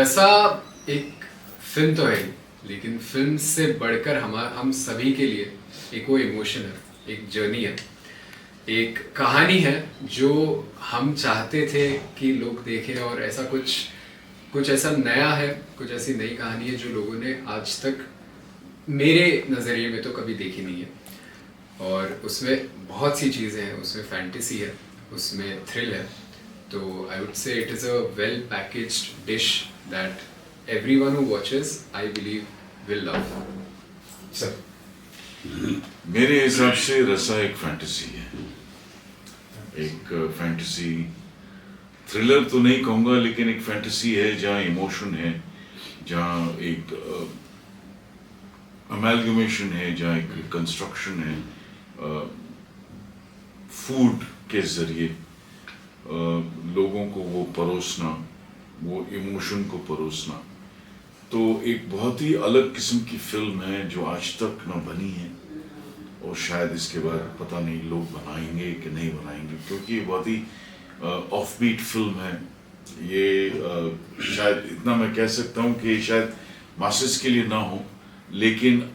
रसा एक फिल्म तो है ही, लेकिन फिल्म से बढ़कर हम सभी के लिए एक वो इमोशन है, एक जर्नी है, एक कहानी है जो हम चाहते थे कि लोग देखें। और ऐसा कुछ ऐसा नया है, कुछ ऐसी नई कहानी है जो लोगों ने आज तक मेरे नज़रिए में तो कभी देखी नहीं है। और उसमें बहुत सी चीज़ें हैं, उसमें फैंटेसी है, उसमें थ्रिल है। तो I would say it is a well packaged dish that everyone who watches, I believe, will love. Sir, मेरे हिसाब से रसा एक फैंटेसी है, एक फैंटेसी थ्रिलर तो नहीं कहूँगा, लेकिन एक फैंटेसी है जहाँ इमोशन है, जहाँ एक अमेलगमेशन है, जहाँ एक कंस्ट्रक्शन है फूड के जरिए लोगों को वो परोसना, वो इमोशन को परोसना। तो एक बहुत ही अलग किस्म की फिल्म है जो आज तक न बनी है, और शायद इसके बाद पता नहीं लोग बनाएंगे कि नहीं बनाएंगे, क्योंकि ये बहुत ही ऑफ बीट फिल्म है। ये शायद इतना मैं कह सकता हूँ कि शायद मासेस के लिए ना हो, लेकिन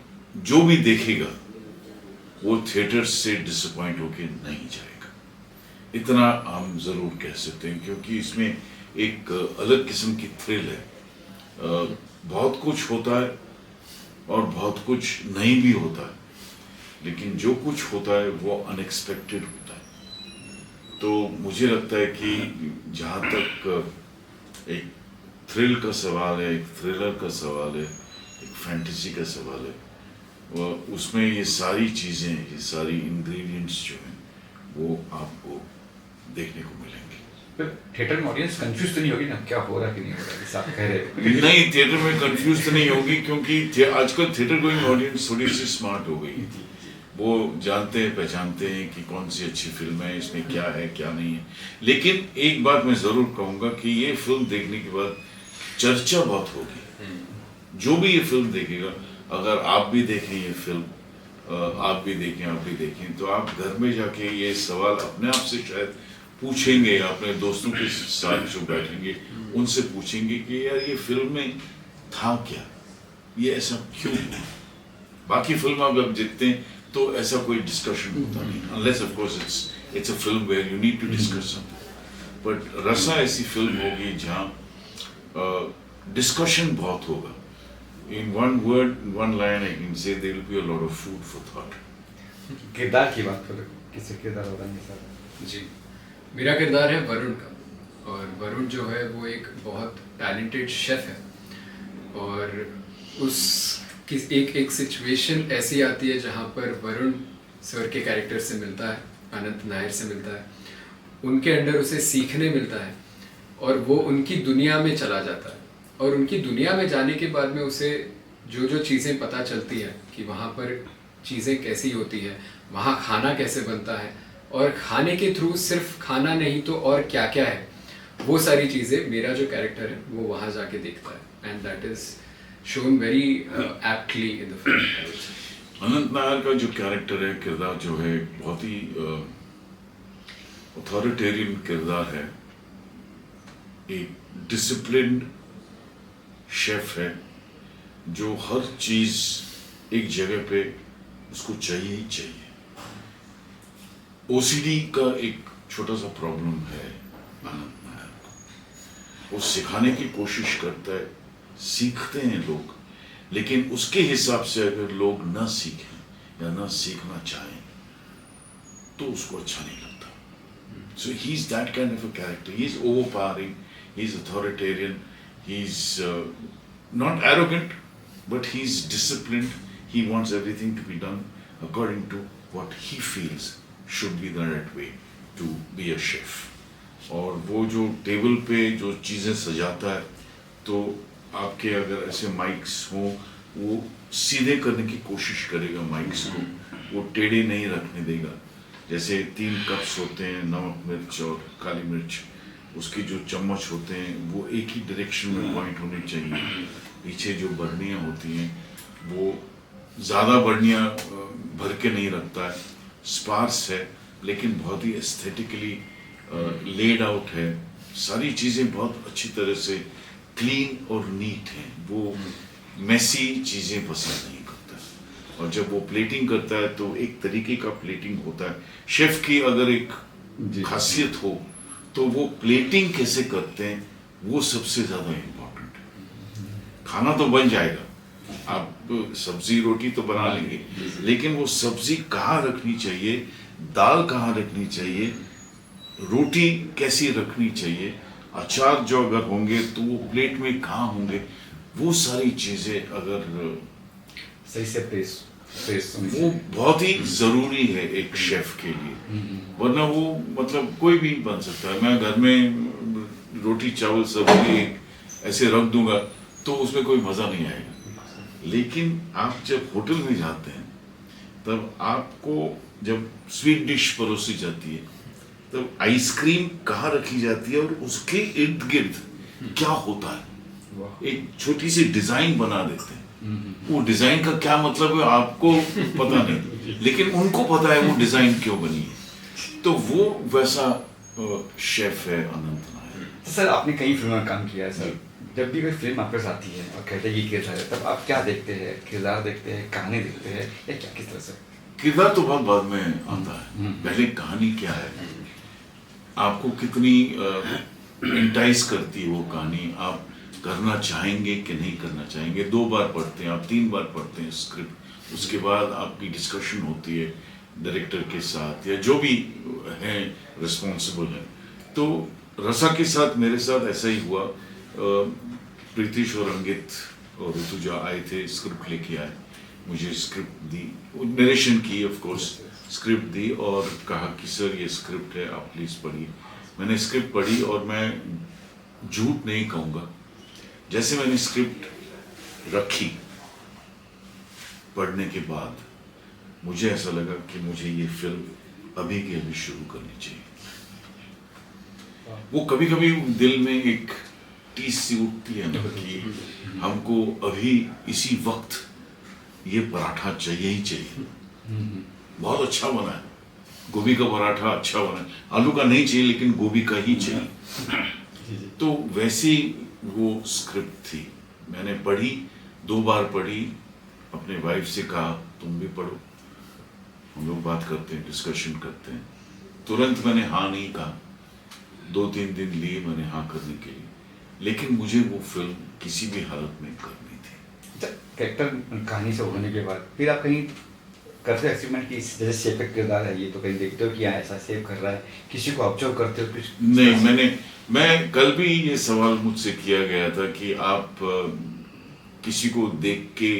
जो भी देखेगा वो थिएटर से डिसअपॉइंट होके नहीं जाएगा, इतना हम ज़रूर कह सकते हैं, क्योंकि इसमें एक अलग किस्म की थ्रिल है। बहुत कुछ होता है और बहुत कुछ नहीं भी होता है, लेकिन जो कुछ होता है वो अनएक्सपेक्टेड होता है। तो मुझे लगता है कि जहाँ तक एक थ्रिल का सवाल है, एक थ्रिलर का सवाल है, एक फैंटेसी का सवाल है, वह उसमें ये सारी चीज़ें, ये सारी इंग्रेडिएंट्स जो हैं वो आपको देखने को मिलेंगे। थिएटर में ऑडियंस कंफ्यूज तो नहीं होगी ना, क्या हो रहा है कि नहीं हो रहा है, जैसा आप कह रहे हैं? नहीं, थिएटर में कंफ्यूज तो नहीं होगी, क्योंकि आजकल थिएटर गोइंग ऑडियंस थोड़ी सी स्मार्ट हो गई है। वो जानते हैं, पहचानते हैं कि कौन सी अच्छी फिल्म है, इसमें क्या है क्या नहीं है। लेकिन एक बात मैं ज़रूर कहूँगा कि ये फिल्म देखने के बाद चर्चा बहुत होगी। जो भी ये फिल्म देखेगा, अगर आप भी देखें ये फिल्म, आप भी देखें, तो आप घर में जाके ये सवाल अपने आप से शायद पूछेंगे, अपने दोस्तों के साथ जो बैठेंगे उनसे पूछेंगे कि यार ये फिल्म में था क्या, ये ऐसा क्यों है। बाकी फिल्म आप जब देखते हैं तो ऐसा कोई डिस्कशन होता नहीं, unless of course it's a film where you need to discuss something. But Rasa ऐसी फिल्म होगी जहाँ डिस्कशन बहुत होगा। In one word, one line, I can say there will be a lot of food for thought. किरदार की बात करो, किससे किरदार होगा ये सर? जी, मेरा किरदार है वरुण का। और वरुण जो है वो एक बहुत टैलेंटेड शेफ़ है, और एक सिचुएशन ऐसी आती है जहाँ पर वरुण सर के कैरेक्टर से मिलता है, अनंत नायर से मिलता है, उनके अंडर उसे सीखने मिलता है, और वो उनकी दुनिया में चला जाता है। और उनकी दुनिया में जाने के बाद में उसे जो जो चीज़ें पता चलती हैं कि वहाँ पर चीज़ें कैसी होती है, वहाँ खाना कैसे बनता है, और खाने के थ्रू सिर्फ खाना नहीं तो और क्या क्या है, वो सारी चीज़ें मेरा जो कैरेक्टर है वो वहाँ जाके देखता है। And that is shown very aptly in the film. Anant Nair का जो कैरेक्टर है, किरदार जो है, बहुत ही अथॉरिटेरियन किरदार है। एक डिसिप्लिन्ड शेफ है जो हर चीज़ एक जगह पे उसको चाहिए ही चाहिए। ओसीडी का एक छोटा सा प्रॉब्लम है अनंत नायर को, वो सिखाने की कोशिश करता है, सीखते हैं लोग, लेकिन उसके हिसाब से अगर लोग ना सीखें या ना सीखना चाहें तो उसको अच्छा नहीं लगता। So he's that kind of a character. He's overpowering, he's authoritarian, he's not arrogant, but he's disciplined. He wants everything to be done according to what he feels should be the right way to be a chef. और वो जो table पे जो चीज़ें सजाता है, तो आपके अगर ऐसे माइक्स हों, वो सीधे करने की कोशिश करेगा माइक्स को, वो टेढ़े नहीं रखने देगा। जैसे 3 कप्स होते हैं, नमक मिर्च और काली मिर्च, उसके जो चम्मच होते हैं वो एक ही डायरेक्शन में पॉइंट होने चाहिए। पीछे जो बर्नियाँ होती हैं वो ज़्यादा बर्नियाँ भर के नहीं रखता है, स्पार्स है लेकिन बहुत ही एस्थेटिकली लेड आउट है। सारी चीज़ें बहुत अच्छी तरह से क्लीन और नीट हैं। वो मैसी चीज़ें पसंद नहीं करता, और जब वो प्लेटिंग करता है तो एक तरीके का प्लेटिंग होता है। शेफ की अगर एक खासियत हो तो वो प्लेटिंग कैसे करते हैं वो सबसे ज़्यादा इम्पोर्टेंट है। खाना तो बन जाएगा, आप सब्जी रोटी तो बना लेंगे, लेकिन वो सब्जी कहाँ रखनी चाहिए, दाल कहाँ रखनी चाहिए, रोटी कैसी रखनी चाहिए, अचार जो अगर होंगे तो वो प्लेट में कहाँ होंगे, वो सारी चीज़ें अगर सही से प्रेस वो बहुत ही ज़रूरी है एक शेफ के लिए। वरना वो मतलब कोई भी बन सकता है। मैं घर में रोटी चावल सब्जी ऐसे रख दूंगा तो उसमें कोई मज़ा नहीं आएगा। लेकिन आप जब होटल में जाते हैं तब आपको जब स्वीट डिश परोसी जाती है तब आइसक्रीम कहाँ रखी जाती है और उसके इर्द गिर्द क्या होता है, एक छोटी सी डिजाइन बना देते हैं। वो डिजाइन का क्या मतलब है आपको पता नहीं, लेकिन उनको पता है वो डिजाइन क्यों बनी है। तो वो वैसा शेफ है अनंत नायर। सर आपने कई फिल्मों में काम किया है सर, जब भी कोई फिल्म आपके साथ आती है और कहते हैं ये किरदार है, तब आप क्या देखते हैं? किरदार देखते हैं, कहानी देखते हैं, या क्या किस तरह से? किरदार तो बहुत बाद में आता है, पहले कहानी क्या है, आपको कितनी इंटाइस करती है वो कहानी, आप करना चाहेंगे कि नहीं करना चाहेंगे। 2 बार पढ़ते हैं आप, 3 बार पढ़ते हैं स्क्रिप्ट, उसके बाद आपकी डिस्कशन होती है डायरेक्टर के साथ या जो भी हैं रिस्पॉन्सिबल है। तो रसा के साथ मेरे साथ ऐसा ही हुआ। प्रीतिश और अंकित और ऋतुजा आए थे, स्क्रिप्ट लेके आए, मुझे स्क्रिप्ट दी, नरेशन की ऑफ कोर्स, स्क्रिप्ट दी और कहा कि सर ये स्क्रिप्ट है, आप प्लीज़ पढ़िए। मैंने स्क्रिप्ट पढ़ी और मैं झूठ नहीं कहूँगा, जैसे मैंने स्क्रिप्ट रखी पढ़ने के बाद मुझे ऐसा लगा कि मुझे ये फिल्म अभी के अभी शुरू करनी चाहिए। वो कभी कभी दिल में एक टीस सी उठती है ना कि हमको अभी इसी वक्त ये पराठा चाहिए ही चाहिए। बहुत अच्छा बना है, गोभी का पराठा अच्छा बना है, आलू का नहीं चाहिए लेकिन गोभी का ही चाहिए। तो वैसी वो स्क्रिप्ट थी, मैंने पढ़ी, 2 बार पढ़ी, अपने वाइफ से कहा तुम भी पढ़ो, हम लोग बात करते हैं, डिस्कशन करते हैं। तुरंत मैंने हाँ नहीं कहा, 2-3 दिन लिए मैंने हाँ करने के लिए, लेकिन मुझे वो फिल्म किसी भी हालत में करनी थी। कैरेक्टर कहानी से होने के बाद फिर आप कहीं करते एक्सपेरिमेंट कि जैसे शेफ का किरदार है ये, तो कहीं देखते हो कि यहाँ ऐसा शेफ कर रहा है, किसी को ऑब्जर्व करते हो कुछ? नहीं, मैं कल भी ये सवाल मुझसे किया गया था कि आप किसी को देख के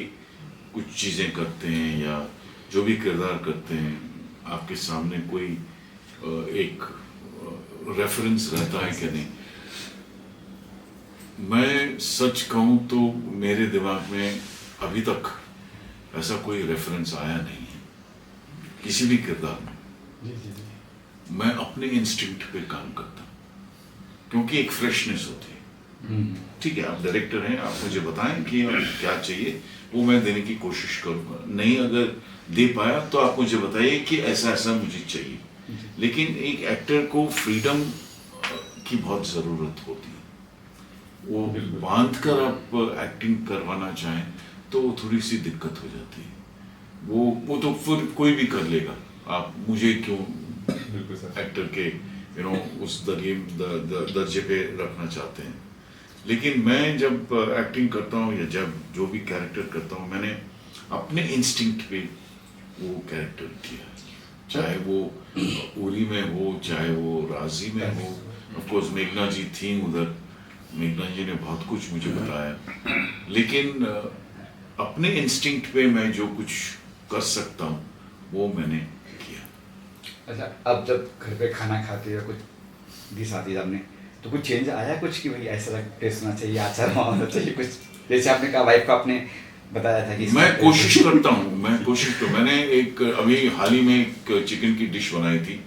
कुछ चीज़ें करते हैं या जो भी किरदार करते हैं, आपके सामने कोई एक रेफरेंस रहता है कि नहीं। मैं सच कहूँ तो मेरे दिमाग में अभी तक ऐसा कोई रेफरेंस आया नहीं है किसी भी किरदार में। मैं अपने इंस्टिंक्ट पे काम करता हूँ, क्योंकि एक फ्रेशनेस होती है। ठीक है, आप डायरेक्टर हैं, आप मुझे बताएं कि क्या चाहिए, वो मैं देने की कोशिश करूँगा। नहीं अगर दे पाया तो आप मुझे बताइए कि ऐसा ऐसा मुझे चाहिए। लेकिन एक एक्टर को फ्रीडम की बहुत ज़रूरत होती है। वो बांध कर आप एक्टिंग करवाना चाहें तो थोड़ी सी दिक्कत हो जाती है। वो तो फिर कोई भी कर लेगा, आप मुझे क्यों एक्टर के उस दर्जे पे रखना चाहते हैं। लेकिन मैं जब एक्टिंग करता हूँ या जब जो भी कैरेक्टर करता हूँ, मैंने अपने इंस्टिंक्ट पे वो कैरेक्टर किया। चाहे वो उरी में हो, चाहे वो राजी में हो। ऑफ कोर्स मेघना जी थी उधर, मेघना जी ने बहुत कुछ मुझे बताया, लेकिन अपने इंस्टिंक्ट पे मैं जो कुछ कर सकता हूँ वो मैंने किया। अच्छा, अब जब घर पे खाना खाते हो, कुछ डिश आती है आपने, तो कुछ चेंज आया कुछ कि भाई ऐसा टेस्ट होना चाहिए, अच्छा होना चाहिए कुछ? जैसे आपने कहा वाइफ को आपने बताया था कि मैं कोशिश करता हूँ, मैंने एक अभी हाल ही में एक चिकन की डिश बनाई थी,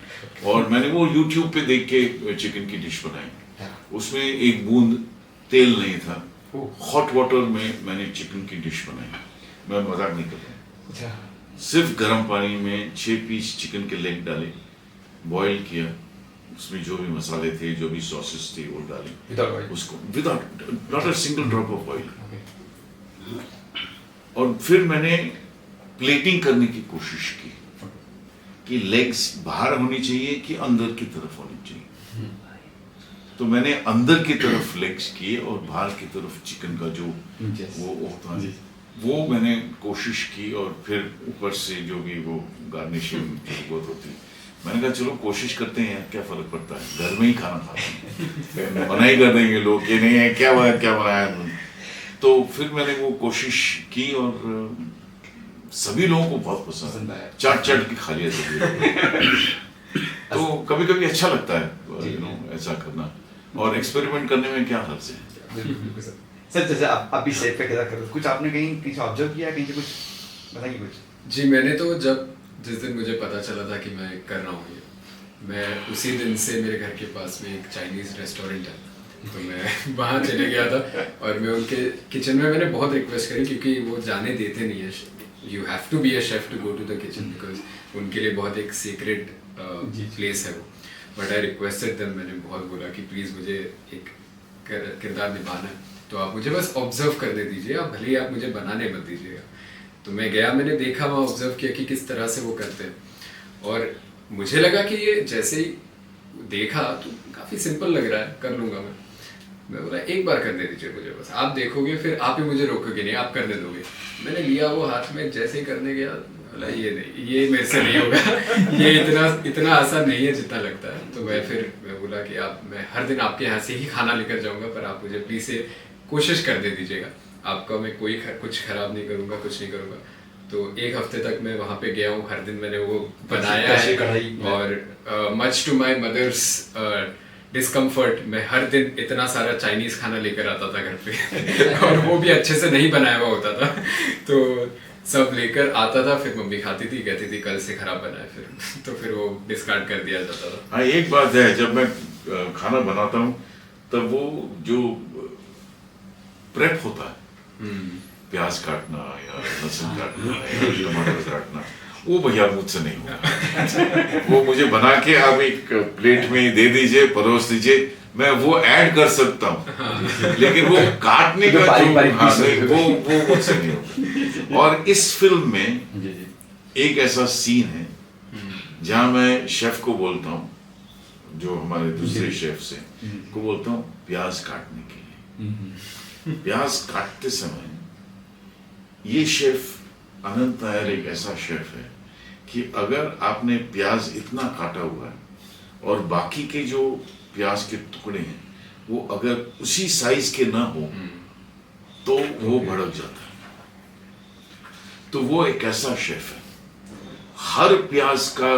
और मैंने वो YouTube पे देख के चिकन की डिश बनाई। उसमें एक बूंद तेल नहीं था, हॉट वाटर में मैंने चिकन की डिश बनाई। मैं मजाक नहीं कर रहा। अच्छा, सिर्फ गर्म पानी में 6 पीस चिकन के लेग डाले, बॉईल किया, उसमें जो भी मसाले थे, जो भी सॉसेस थे वो डाले, उसको without not a single drop of oil, और फिर मैंने प्लेटिंग करने की कोशिश की कि लेग्स बाहर होनी चाहिए कि अंदर की तरफ होनी चाहिए। तो मैंने अंदर की तरफ लेग्स किए और बाहर की तरफ चिकन का जो वो होता है वो मैंने कोशिश की, और फिर ऊपर से जो भी वो गार्निशिंग बहुत होती। मैंने कहा चलो कोशिश करते हैं, क्या फर्क पड़ता है, घर में ही खाना खाते हैं, मना ही कर देंगे लोग कि नहीं है क्या बनाया। तो फिर मैंने वो कोशिश की और सभी लोगों को बहुत पसंद आया, चाट के खा लिया सभी। तो कभी कभी अच्छा लगता है ऐसा करना, और एक्सपेरिमेंट करने में क्या हर्ज है। सर जैसे आप अभी सेट पे क्या करो, कुछ आपने कहीं से ऑब्जर्व किया, कहीं से कुछ बताइए कुछ? जी, मैंने तो जिस दिन मुझे पता चला था कि मैं कर रहा हूँ ये, मैं उसी दिन से मेरे घर के पास में एक चाइनीज़ रेस्टोरेंट है, तो मैं वहाँ चले गया था, और मैं उनके किचन में मैंने बहुत रिक्वेस्ट करी, क्योंकि वो जाने देते नहीं है, you have to be a chef to go to the kitchen, because उनके लिए बहुत एक सीक्रेट प्लेस है वो। बट आई रिक्वेस्टेड देम, मैंने बहुत बोला कि प्लीज़ मुझे एक किरदार निभाना है, तो आप मुझे बस ऑब्जर्व करने दीजिए, आप भले ही आप मुझे बनाने मत दीजिएगा। तो मैं गया, मैंने देखा, वहाँ ऑब्जर्व किया कि किस तरह से वो करते हैं, और मुझे लगा कि ये जैसे ही देखा तो काफ़ी सिंपल लग रहा है, कर लूँगा मैं बोला एक बार करने दीजिए मुझे, बस आप देखोगे फिर आप ही मुझे रोकोगे नहीं, आप करने दोगे। मैंने लिया वो हाथ में, जैसे ही करने गया बोला ये नहीं, ये मेरे से नहीं होगा, ये इतना आसान नहीं है जितना लगता है। तो मैं बोला कि मैं हर दिन आपके यहाँ से ही खाना लेकर जाऊँगा, पर आप मुझे प्लीज़ से कोशिश कर दे दीजिएगा, आपका मैं कुछ ख़राब नहीं करूँगा, कुछ नहीं करूँगा। तो एक हफ्ते तक मैं वहाँ पे गया हूँ, हर दिन मैंने वो बनाया है, और much to my mother's discomfort, मैं हर दिन इतना सारा चाइनीज़ खाना लेकर आता था घर पे और वो भी अच्छे से नहीं बनाया हुआ होता था, तो सब लेकर आता था, फिर मम्मी खाती थी, कहती थी कल से खराब बना है, फिर तो फिर वो डिस्कार्ड कर दिया जाता था। हाँ, एक बात है, जब मैं खाना बनाता हूँ तब वो जो प्रेप होता है, प्याज काटना या लहसुन काटना या टमाटर काटना, वो भैया मुझसे नहीं होगा। वो मुझे बना के आप एक प्लेट में दे दीजिए, परोस दीजिए, मैं वो ऐड कर सकता हूँ, लेकिन वो काटने का जो वो मुझसे नहीं होगा। और इस फिल्म में एक ऐसा सीन है जहाँ मैं शेफ को बोलता हूँ, जो हमारे दूसरे शेफ से को बोलता हूँ प्याज काटने के लिए। प्याज काटते समय ये शेफ अनंत नायर एक ऐसा शेफ है कि अगर आपने प्याज इतना काटा हुआ है और बाकी के जो प्याज के टुकड़े हैं वो अगर उसी साइज के ना हो तो वो भड़क जाता है। तो वो एक ऐसा शेफ है, हर प्याज का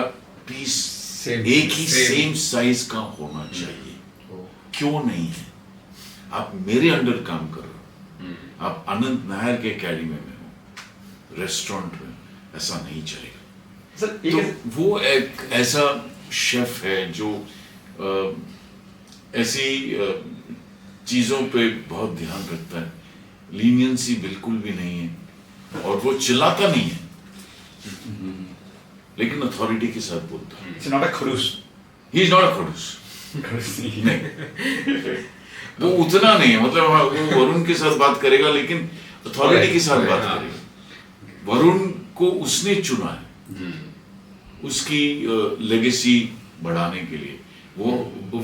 पीस एक ही सेम साइज का होना चाहिए। क्यों नहीं है? आप मेरे अंडर काम कर रहे हो, आप अनंत नायर के एकेडमी में हो, रेस्टोरेंट में, ऐसा नहीं चलेगा। तो वो एक ऐसा शेफ है जो ऐसी चीज़ों पे बहुत ध्यान रखता है, लीनियंसी बिल्कुल भी नहीं है, और वो चिल्लाता नहीं है लेकिन अथॉरिटी के साथ बोलता है। He's not a खड़ूस। He is not a खड़ूस। नहीं, वो उतना नहीं है, मतलब वो वरुण के साथ बात करेगा लेकिन अथॉरिटी के साथ बात करेगा। वरुण को उसने चुना है उसकी लेगेसी बढ़ाने के लिए, वो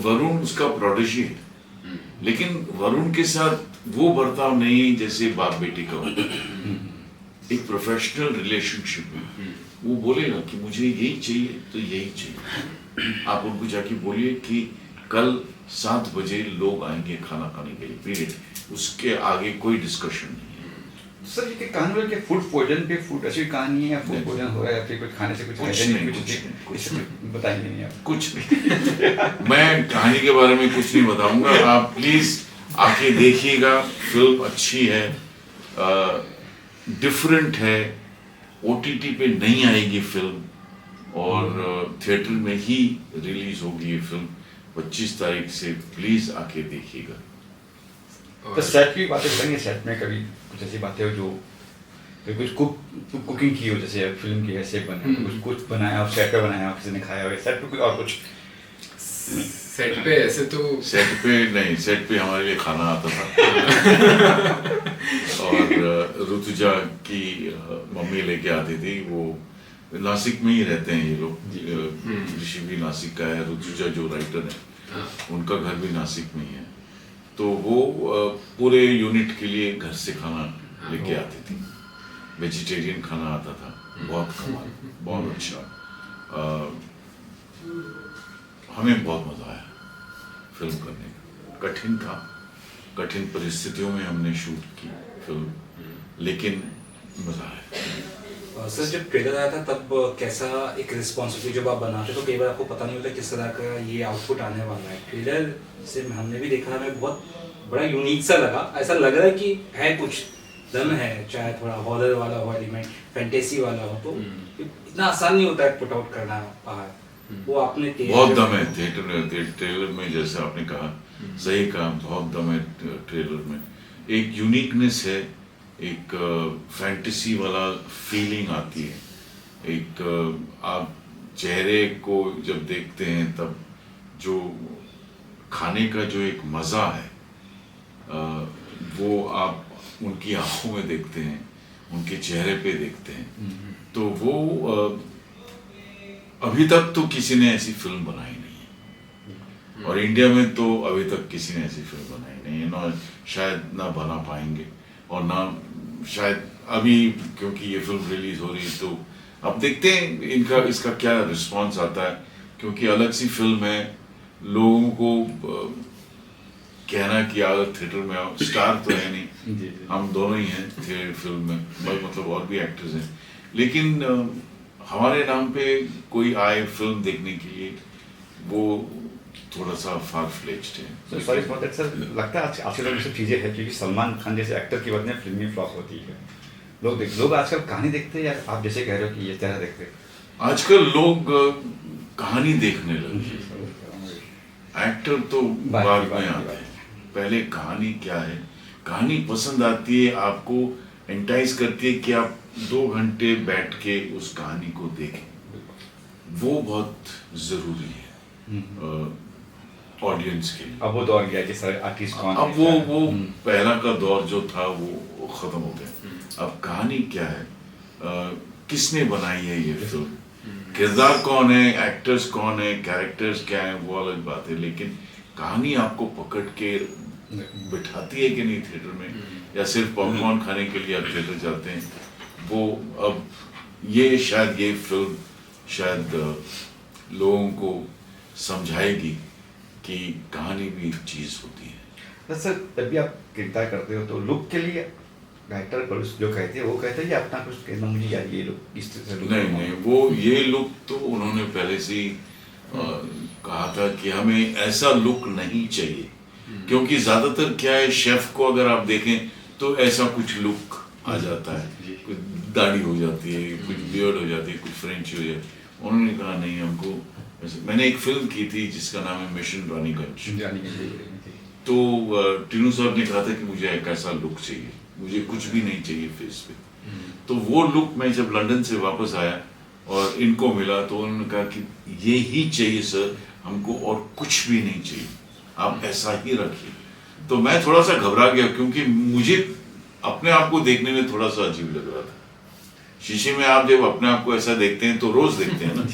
वरुण उसका प्रोडिजी है, लेकिन वरुण के साथ वो बर्ताव नहीं जैसे बाप बेटी का होता है। एक प्रोफेशनल रिलेशनशिप में वो बोलेगा कि मुझे यही चाहिए तो यही चाहिए। आप उनको जाके बोलिए कि कल 7 बजे लोग आएंगे खाना खाने के लिए, पीरियड, उसके आगे कोई डिस्कशन नहीं है। सर ये कहानी है कि फूड पॉइजन पे फूड ऐसी कहानी है, फूड पॉइजन हो रहा है या फिर कुछ खाने से कुछ कुछ नहीं बताएंगे नहीं आप? कुछ नहीं। मैं कहानी के बारे में कुछ नहीं बताऊंगा, आप प्लीज आके देखिएगा। फिल्म अच्छी है, डिफरेंट है, OTT पे नहीं आएगी फिल्म और थिएटर में ही रिलीज होगी ये फिल्म 25 तारीख से। प्लीज आके देखिएगा। तो सेट की बातें करेंगे, सेट में कभी कुछ ऐसी बातें हो जो कुछ कुकिंग की हो, जैसे फिल्म की है शेफ बने, कुछ बनाया और सेट पे बनाया किसी ने खाया हो, सेट पे और कुछ? सेट पे ऐसे तो सेट पे नहीं, सेट पे हमारे लिए खाना आता था और ऋतुजा की मम्मी लेके आती थी। वो नासिक में ही रहते हैं ये लोग, ऋषि भी नासिक का है, ऋतुजा जो राइटर है उनका घर भी नासिक में ही है। तो वो पूरे यूनिट के लिए घर से खाना लेके आती थी, वेजिटेरियन खाना आता था, बहुत कमाल, बहुत अच्छा। हमें बहुत मजा आया फिल्म करने का। कठिन था, कठिन परिस्थितियों में हमने शूट की फिल्म, लेकिन मजा आया। सर जब ट्रेलर आया था तब कैसा एक रिस्पॉन्सिबिलिटी, जब आप बनाते तो कई बार आपको पता नहीं होता किस तरह का ये आउटपुट आने वाला है। ट्रेलर से हमने भी देखा, हमें बहुत बड़ा यूनिक सा लगा, ऐसा लग रहा है कि है कुछ दम है, चाहे थोड़ा हॉरर वाला हो एलिमेंट, फैंटेसी वाला हो, तो इतना आसान नहीं होता है पुट आउट करना बाहर। वो आपने बहुत दम है थिएटर में, ट्रेलर में, जैसे आपने कहा, सही कहा, बहुत दम है ट्रेलर में। एक यूनिकनेस है, एक फैंटेसी वाला फीलिंग आती है, एक आप चेहरे को जब देखते हैं तब जो खाने का जो एक मज़ा है वो आप उनकी आंखों में देखते हैं, उनके चेहरे पे देखते हैं। तो वो अभी तक तो किसी ने ऐसी फिल्म बनाई नहीं है, और इंडिया में तो अभी तक किसी ने ऐसी फिल्म बनाई नहीं है, ना शायद ना बना पाएंगे, और ना शायद अभी, क्योंकि ये फिल्म रिलीज हो रही है तो अब देखते हैं इनका इसका क्या रिस्पांस आता है, क्योंकि अलग सी फिल्म है। लोगों को कहना कि अगर थिएटर में आओ, स्टार तो है नहीं, हम दोनों ही हैं थिएटर फिल्म में, मतलब और भी एक्टर्स हैं, लेकिन हमारे नाम पे कोई आए फिल्म देखने के लिए, वो थोड़ा सा फार फ्लेज्ड है। सॉरी फॉर दैट सर, लगता है आजकल ये सब चीज़ें हैं क्योंकि सलमान खान जैसे एक्टर की वजह से फिल्म में फ्लॉप होती है। लोग आजकल कहानी देखते हैं, या आप जैसे कह रहे हो कि ये तरह देखते हैं? आजकल लोग कहानी देखने लगे, एक्टर तो बाद में आते हैं। पहले कहानी क्या है, कहानी पसंद आती है, आपको एंटाइज करती है कि आप 2 घंटे बैठ के उस कहानी को देखें, वो बहुत ज़रूरी है ऑडियंस के लिए। अब वो दौर गया कि सर आर्टिस्ट कौन, अब वो पहला का दौर जो था वो ख़त्म हो गया। अब कहानी क्या है, किसने बनाई है ये फिल्म, किरदार कौन है, एक्टर्स कौन है, कैरेक्टर्स क्या है, वो अलग बात है, लेकिन कहानी आपको पकड़ के बिठाती है कि नहीं थिएटर में, या सिर्फ पॉपकॉर्न खाने के लिए आप थिएटर जाते हैं, वो अब ये शायद ये फिल्म शायद लोगों को समझाएगी कि कहानी भी एक चीज़ होती है। सर जब भी आप किरदार करते हो तो लुक के लिए डायरेक्टर जो कहते हैं वो कहते हैं, अपना कुछ कहना मुझे यार ये लुक इस तरह से लुक नहीं, वो ये लुक तो उन्होंने पहले से ही कहा था कि हमें ऐसा लुक नहीं चाहिए, क्योंकि ज़्यादातर क्या है, शेफ को अगर आप देखें तो ऐसा कुछ लुक आ जाता है, कुछ दाढ़ी हो जाती है, कुछ बियर्ड हो जाती है, कुछ फ्रेंच हो जाती है। उन्होंने कहा नहीं, हमको मैंने एक फिल्म की थी जिसका नाम है मिशन रानीगंज, तो टीनू साहब ने कहा था कि मुझे एक ऐसा लुक चाहिए, मुझे कुछ भी नहीं चाहिए फेस पे। तो वो लुक मैं जब लंदन से वापस आया और इनको मिला तो उन्होंने कहा कि ये ही चाहिए सर, हमको और कुछ भी नहीं चाहिए, आप ऐसा ही रखिए। तो मैं थोड़ा सा घबरा गया, क्योंकि मुझे अपने आप को देखने में थोड़ा सा अजीब लग रहा था। शीशे में आप जब अपने आप को ऐसा देखते हैं तो रोज देखते हैं ना,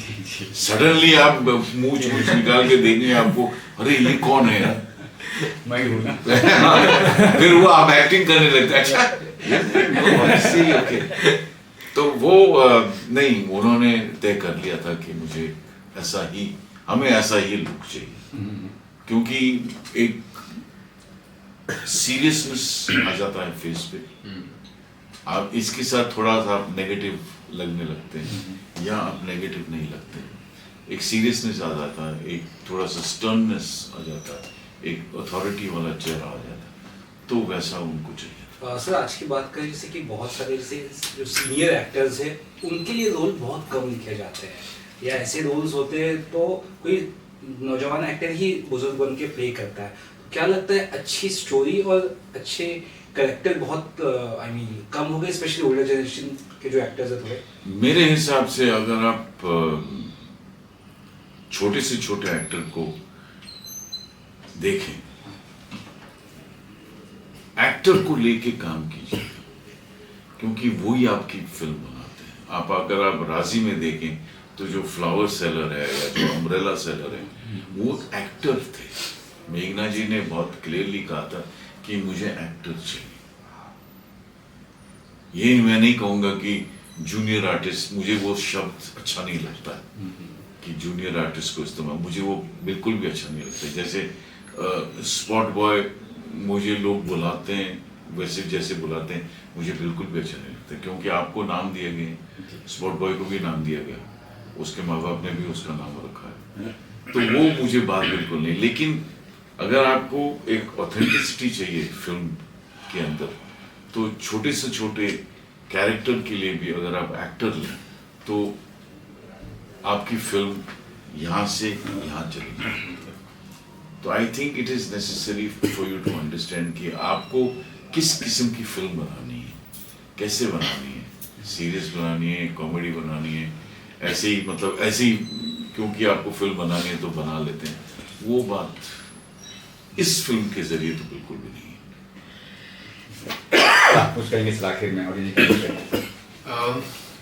सडनली आप मूंछ निकाल के देखेंगे आपको, अरे ये कौन है यार, मैं हूं ना। फिर वो आप एक्टिंग करने लगते हैं, अच्छा ओके। तो वो नहीं, उन्होंने तय कर लिया था कि मुझे ऐसा ही, हमें ऐसा ही लुक चाहिए, क्योंकि एक सीरियसनेस आ जाता है फेस पे, आप इसके साथ थोड़ा सा नेगेटिव लगने लगते हैं, या आप नेगेटिव नहीं लगते, एक सीरियसनेस आ जाता है, एक थोड़ा सा स्टर्ननेस आ जाता है, एक अथॉरिटी वाला चेहरा आ जाता है, तो वैसा उनको चाहिए। सर आज की बात करें जैसे कि बहुत सारे जैसे जो सीनियर एक्टर्स हैं उनके लिए रोल बहुत कम लिखे जाते हैं, या ऐसे रोल्स होते हैं तो कोई नौजवान एक्टर ही बुजुर्ग बन के प्ले करता है। क्या लगता है अच्छी स्टोरी और अच्छे करेक्टर बहुत आई मीन कम हो गए, स्पेशली ओल्डर जनरेशन के जो एक्टर्स हैं थोड़े? मेरे हिसाब से अगर आप छोटे से छोटे एक्टर को देखें, एक्टर को लेके काम कीजिए, क्योंकि वो ही आपकी फिल्म बनाते हैं। आप अगर आप राजी में देखें तो जो फ्लावर सेलर है या जो अम्ब्रेला सेलर है, वो एक्टर थे। मेघना जी ने बहुत क्लियरली कहा था कि मुझे एक्टर चाहिए। ये मैं नहीं कहूंगा कि जूनियर आर्टिस्ट, मुझे वो शब्द अच्छा नहीं लगता है कि जूनियर आर्टिस्ट को इस्तेमाल, मुझे वो बिल्कुल भी अच्छा नहीं लगता। जैसे स्पॉट बॉय मुझे लोग बुलाते हैं, वैसे जैसे बुलाते हैं, मुझे बिल्कुल भी अच्छा नहीं लगता, क्योंकि आपको नाम दिया गया, स्पॉट बॉय को भी नाम दिया गया, उसके माँ बाप ने भी उसका नाम रखा है, तो वो मुझे बात बिल्कुल नहीं। लेकिन अगर आपको एक ऑथेंटिसिटी चाहिए फिल्म के अंदर, तो छोटे से छोटे कैरेक्टर के लिए भी अगर आप एक्टर लें तो आपकी फिल्म यहाँ से यहाँ चली जाएगी। तो I think it is necessary for you to understand कि आपको किस किस्म की फिल्म बनानी है, कैसे बनानी है, सीरियस बनानी है, कॉमेडी बनानी है, ऐसे ही मतलब ऐसे ही क्योंकि आपको फिल्म बनानी है तो बना लेते हैं, वो बात इस फिल्म के जरिए तो बिल्कुल भी नहीं है। कुछ कहेंगे इस आखिर में और ये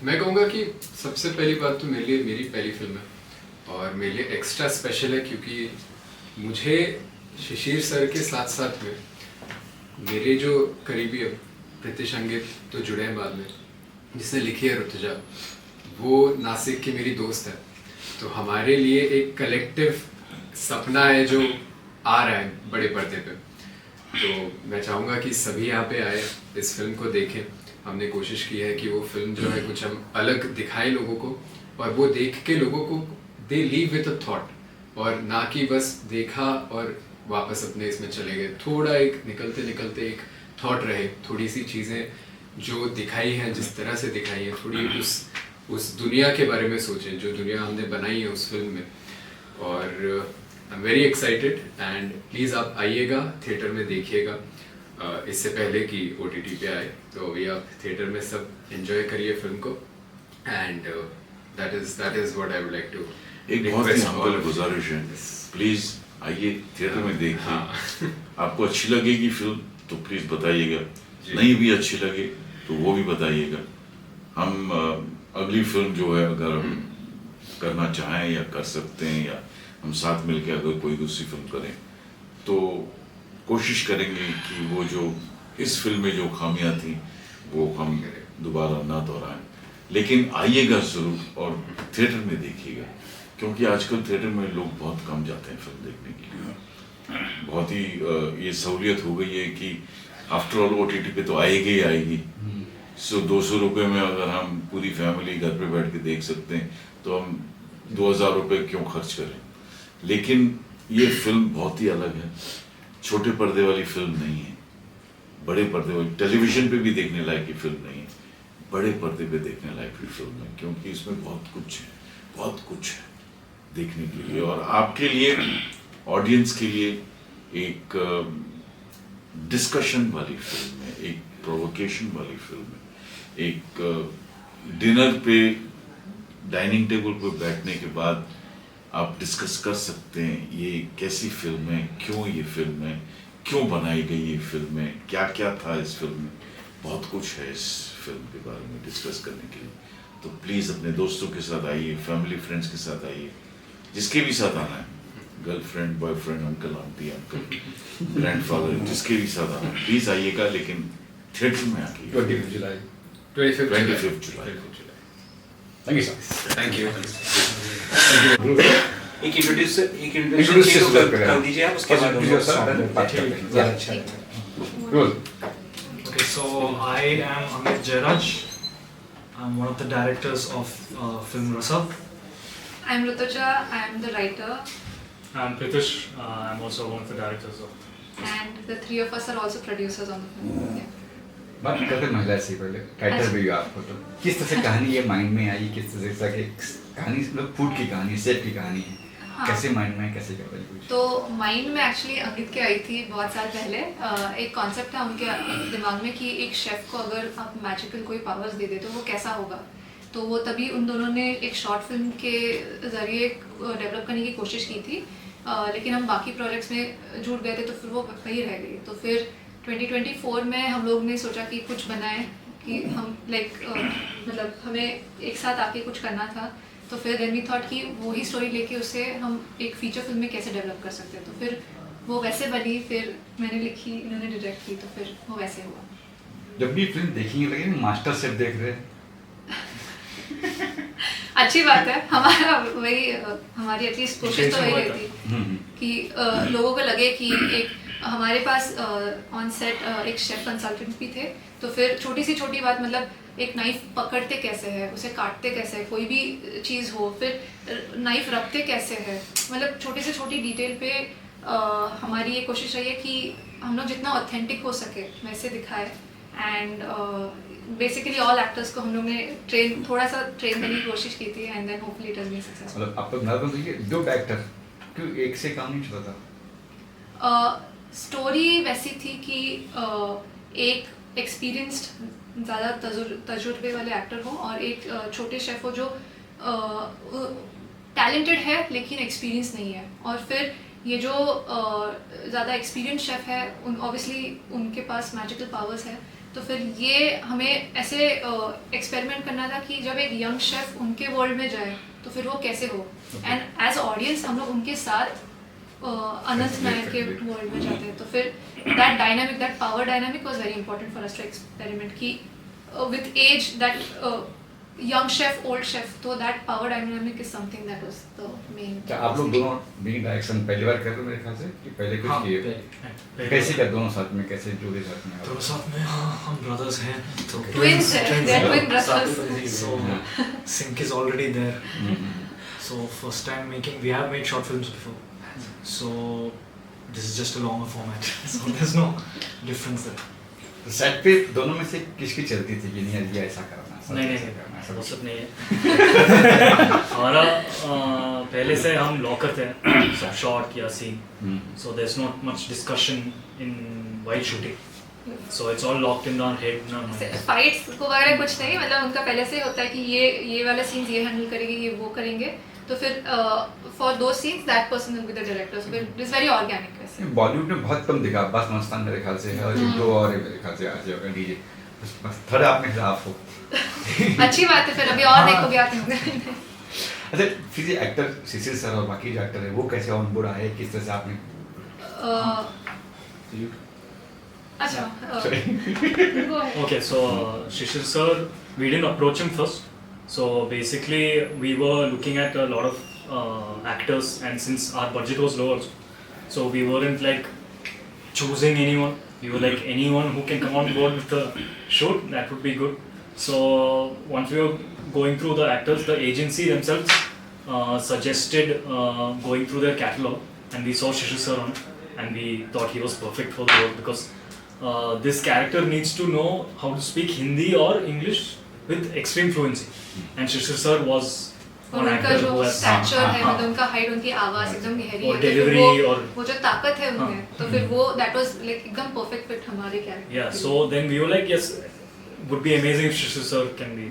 मैं कहूँगा कि सबसे पहली बात तो मेरे लिए मेरी पहली फिल्म है, और मेरे लिए एक्स्ट्रा स्पेशल है क्योंकि मुझे शिशिर सर के साथ साथ में मेरे जो करीबी प्रीतिश अंगित तो जुड़े हैं बाद में, जिसने लिखी है ऋतुजा, वो नासिक की मेरी दोस्त है। तो हमारे लिए एक कलेक्टिव सपना है जो आ रहा है बड़े पर्दे पे। तो मैं चाहूँगा कि सभी यहाँ पे आए, इस फिल्म को देखें। हमने कोशिश की है कि वो फिल्म जो है कुछ हम अलग दिखाएं लोगों को, और वो देख के लोगों को दे लीव विद अ थॉट, और ना कि बस देखा और वापस अपने इसमें चले गए। थोड़ा एक निकलते निकलते एक थॉट रहे, थोड़ी सी चीज़ें जो दिखाई हैं जिस तरह से दिखाई है, थोड़ी उस दुनिया के बारे में सोचें जो दुनिया हमने बनाई है उस फिल्म में। और I am very excited, and please आप आइएगा, थिएटर में देखिएगा इससे पहले कि OTT पे आए। तो अभी आप थिएटर में सब एंजॉय करिए फिल्म को, and that is what I would like to. एक बहुत ही हम्बल गुजारिश है, प्लीज आइए थिएटर में देखिए। हाँ। आपको अच्छी लगेगी फिल्म तो प्लीज बताइएगा, नहीं भी अच्छी लगे तो वो भी बताइएगा। हम अगली फिल्म जो है अगर हम करना चाहें या कर सकते हैं, या हम साथ मिलकर अगर कोई दूसरी फिल्म करें तो कोशिश करेंगे कि वो जो इस फिल्म में जो खामियां थी वो हम दोबारा ना दोहराएं। लेकिन आइएगा ज़रूर और थिएटर में देखिएगा, क्योंकि आजकल थिएटर में लोग बहुत कम जाते हैं फिल्म देखने के लिए। बहुत ही ये सहूलियत हो गई है कि आफ्टर ऑल OTT पे तो आएगी ही आएगी। सो 200 रुपये में अगर हम पूरी फैमिली घर पे बैठ के देख सकते हैं तो हम 2000 रुपये क्यों खर्च करें। लेकिन ये फिल्म बहुत ही अलग है, छोटे पर्दे वाली फिल्म नहीं है, बड़े पर्दे वाली, टेलीविज़न पे भी देखने लायक की फिल्म नहीं है, बड़े पर्दे पे देखने लायक की फिल्म है, क्योंकि इसमें बहुत कुछ है देखने के लिए। और आपके लिए, ऑडियंस के लिए एक डिस्कशन वाली फिल्म है, एक प्रोवोकेशन वाली फिल्म है, एक डिनर पे डाइनिंग टेबल पे बैठने के बाद आप डिस्कस कर सकते हैं ये कैसी फिल्म है, क्यों ये फिल्म है, क्यों बनाई गई ये फिल्म है, क्या क्या था इस फिल्म में। बहुत कुछ है इस फिल्म के बारे में डिस्कस करने के लिए। तो प्लीज़ अपने दोस्तों के साथ आइए, फैमिली फ्रेंड्स के साथ आइए, जिसके भी साथ आना है, girlfriend, boyfriend, uncle aunty, uncle, grandfather, जिसके भी साथ आना है, प्लीज़ आइएगा। लेकिन थिएटर में आके 25 जुलाई 25 जुलाई। Thank you sir. Thank you. एक इंट्रोड्यूस Introduce कर दीजिए आप, उसके बाद हम लोग बात करते हैं। ज़्यादा अच्छा रहेगा। Role Okay, so I am Amit Jairaj. I'm one of the directors of film Rasa. I'm Rutuja, I'm the writer, I'm Pritish. I'm also one of the directors of. and the three of us are also producers on the film. Yeah. बात करते हैं महिला से पहले title भी आपको तो किस तरह से कहानी ये माइंड में आई, किस तरह से कि कहानी मतलब फूड की कहानी, शेफ की कहानी है, हाँ। कैसे माइंड में कैसे कर पाई कुछ? तो माइंड में एक्चुअली अंकित के आई थी बहुत साल पहले। एक कॉन्सेप्ट था उनके दिमाग में कि एक शेफ को अगर आप मैजिकल कोई पावर्स दे दे तो वो कैसा होगा। तो वो तभी उन दोनों ने एक शॉर्ट फिल्म के ज़रिए डेवलप करने की कोशिश की थी, लेकिन हम बाकी प्रोजेक्ट्स में जुड़ गए थे तो फिर वो वही रह गई। तो फिर 2024 में हम लोग ने सोचा कि कुछ बनाएं, कि हम मतलब हमें एक साथ आके कुछ करना था। तो फिर देन वी थॉट कि वही स्टोरी लेके उसे हम एक फीचर फिल्म में कैसे डेवलप कर सकते हैं। तो फिर वो वैसे बनी, फिर मैंने लिखी, इन्होंने डायरेक्ट की, तो फिर वो वैसे हुआ। जब भी फिल्म देखेंगे लगे मास्टर शेफ देख रहे हैं। अच्छी बात है, हमारा वही हमारी एटलीस्ट कोशिश तो वही रहती हम्म। कि लोगों को लगे कि एक हमारे पास ऑन सेट एक शेफ कंसल्टेंट भी थे। तो फिर छोटी सी छोटी बात, मतलब एक नाइफ पकड़ते कैसे है, उसे काटते कैसे है, कोई भी चीज़ हो, फिर नाइफ रखते कैसे है, मतलब छोटी से छोटी डिटेल पे हमारी ये कोशिश रही है कि हम लोग जितना ऑथेंटिक हो सके वैसे दिखाए। एंड बेसिकली ऑल एक्टर्स को हम लोग ने थोड़ा सा ट्रेन करने की कोशिश की थी, and then hopefully it has been successful. मतलब आप लोग नर्वस होइए, दो एक्टर क्यों एक से काम नहीं चला था? स्टोरी वैसी थी कि एक एक्सपीरियंस्ड ज़्यादा तजुर्बे वाले एक्टर हो और एक छोटे शेफ हो जो टैलेंटेड है लेकिन एक्सपीरियंस नहीं है। और फिर ये जो ज़्यादा एक्सपीरियंस शेफ है ऑब्वियसली उनके पास मैजिकल पावर्स है। तो फिर ये हमें ऐसे एक्सपेरिमेंट करना था कि जब एक यंग शेफ उनके वर्ल्ड में जाए तो फिर वो कैसे हो। एंड एज ऑडियंस हम लोग उनके साथ अनंत नायक के वर्ल्ड में जाते हैं। तो फिर that dynamic, that power dynamic was very important for us to experiment कि with as that young chef old chef, तो that power dynamic is something that was the main. क्या आप लोग दोनों बीइंग डायरेक्शन पहली बार कर रहे हो मेरे ख्याल से कि पहले कुछ हाँ, किए? पहले- कैसे कर दोनों साथ में, कैसे जुड़े साथ में? तो साथ में हाँ, हम brothers हैं, तो Twins हैं, they are twin brothers. So sync is already there. Hmm. So first time making, we have made short films before. So this is just a longer format. So there's no difference there. तो set पे दोनों में से किसकी चलती थी कि नहीं यार ये ऐसा करना, नहीं ऐसा करना, ऐसा वो कुछ? सब नहीं है। हमारा पहले से हम लॉक करते हैं शॉट या scene, hmm. so there's not much discussion in while shooting. So it's all locked in our head, in our mind. Fights को वगैरह कुछ नहीं, मतलब उनका पहले से होता है कि ये वाला सीन्स ये हैंडल करेंगे, ये वो करेंगे। तो फिर फॉर दो scenes that person will be the director. So it is very organic वैसे। बॉलीवुड में बहुत कम दिखा, बस मस्तान मेरे ख्याल से है और एक दो और है मेरे ख्याल से आज होगा डीजे, बस थर्ड आप में से आप हो। अच्छी बात है, फिर अभी और देखोगे आप। अच्छा, फिर ये एक्टर शिशिर सर और बाकी जो एक्टर है वो कैसे ऑन बोर्ड आए, किस तरह से आपने? अच्छा go ahead. Okay, so Shishir sir, we didn't approach him first. So basically, we were looking at a lot of actors, and since our budget was low also, so we weren't like choosing anyone. We were like anyone who can come on board with the shoot, that would be good. So once we were going through the actors, the agency themselves suggested going through their catalog, and we saw Shishir sir on it, and we thought he was perfect for the role because this character needs to know how to speak Hindi or English with extreme fluency, and Shishir sir was और an उनका actor जो who has stature है, हाँ, मतलब उनका height, उनकी आवाज एकदम गहरी और है, तो फिर delivery और- वो जो ताकत है उनमें, हाँ। तो फिर वो दैट वाज लाइक एकदम परफेक्ट फिट हमारे character. Yeah, so then we were like, yes, would be amazing if Shishir sir can be.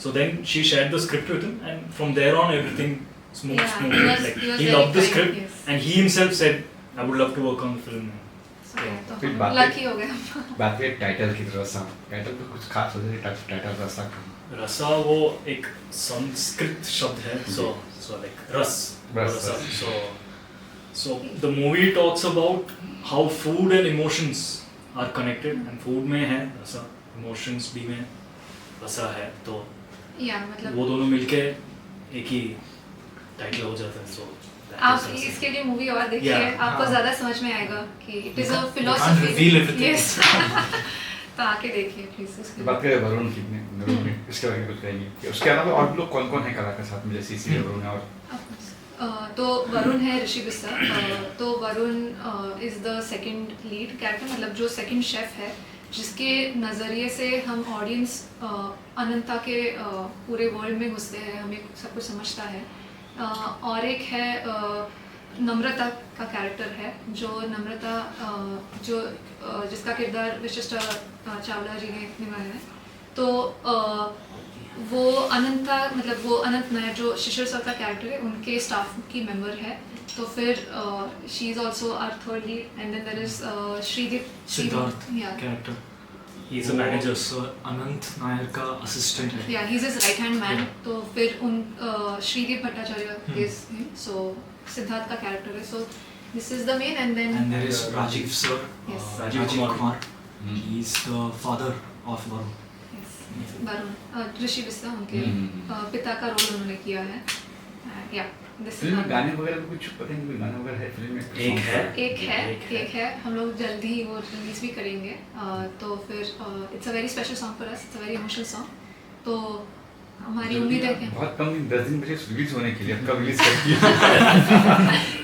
So then she shared the script with him, and from there on everything moved Yeah, smoothly. he was- Like he was he very loved the kind, script, yes. and he himself said, "I would love to work on the film." तो फिर हम बातें- lucky हो गए हम। बात करें title की तरफ से, टाइटल पे कुछ खास होता है, टाइटल रसा का रसा वो एक संस्कृत शब्द है, so like रस, रस, रसा. So the movie talks about how food and emotions are connected and food में है ऐसा, इमोशंस भी में वैसा है, तो या मतलब वो दोनों मिलके एक ही टाइटल हो जाता है। सो आप इसके लिए मूवी और देखिए, Yeah. आपको हाँ. ज्यादा समझ में आएगा कि it is a can't philosophy. reveal everything. Yes तो आके देखिए प्लीज उसके बात करें वरुण की इसके बारे में कुछ कहेंगे? उसके अलावा और लोग कौन कौन है कलाकार साथ में, जैसे इसी वरुण है और तो वरुण है ऋषि बिस्सा। तो Varun is the second lead character, मतलब जो सेकंड शेफ है, जिसके नज़रिए से हम ऑडियंस अनंता के पूरे वर्ल्ड में घुसते हैं, हमें सब कुछ समझता है। और एक है नम्रता का कैरेक्टर है, जो नम्रता जिसका किरदार विशिष्ट चावला जी ने निभाया है। तो वो अनंता, मतलब वो अनंत नायर जो शिशिर सर का कैरेक्टर है, उनके स्टाफ की मेंबर है। तो फिर she is also our third lead, and then there is Shreedeep Siddharth yeah. Character, he is a manager. Anant Nair का असिस्टेंट है। Yeah, he's his right hand man. तो फिर उन Shreedeep Bhattacharya is him. So Siddharth का कैरेक्टर है. So this is the main, and then And there is Rajiv sir, Yes. Rajiv Rajiv Kumar. Kumar. He is the father of Varun. yes, Varun ऋषि बिस्सा उनके हम्म। पिता का role उन्होंने किया है. Yeah, this is फिल्म में the- गाने वगैरह में कुछ पता नहीं, कोई गाना वगैरह है फिल्म में? एक है। एक है हम लोग जल्दी ही वो रिलीज भी करेंगे। तो फिर it's a very special song for us, it's a very emotional song. तो हमारी उम्मीद है कि बहुत कम दिन, 10 दिन बचे रिलीज होने के लिए, अब कब रिलीज करेंगे?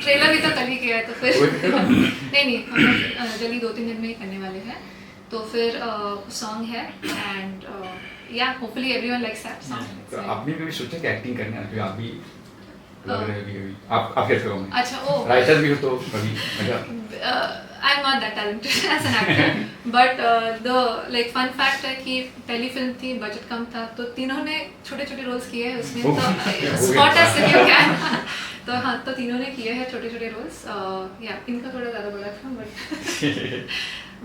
ट्रेलर भी तो कल ही किया है, तो फिर नहीं हम लोग जल्दी 2-3 दिन में ही करने वाले हैं। तो फिर सॉन्ग है, एंड या होपफुली एवरीवन लाइक्स दैट तो सॉन्ग। आपने कभी सोचा कि एक्टिंग करना है? क्योंकि आप भी लग रहे हैं अभी आप कैसे हो? अच्छा, ओ राइटर भी हो तो कभी मतलब I am not that talented as an actor, but the like fun fact है कि पहली फिल्म थी, बजट कम था, तो तीनों ने छोटे छोटे रोल्स किए हैं उसमें। तो spot as if you can. तो हाँ, तो तीनों ने किए हैं छोटे छोटे रोल्स। या इनका थोड़ा ज़्यादा बड़ा था,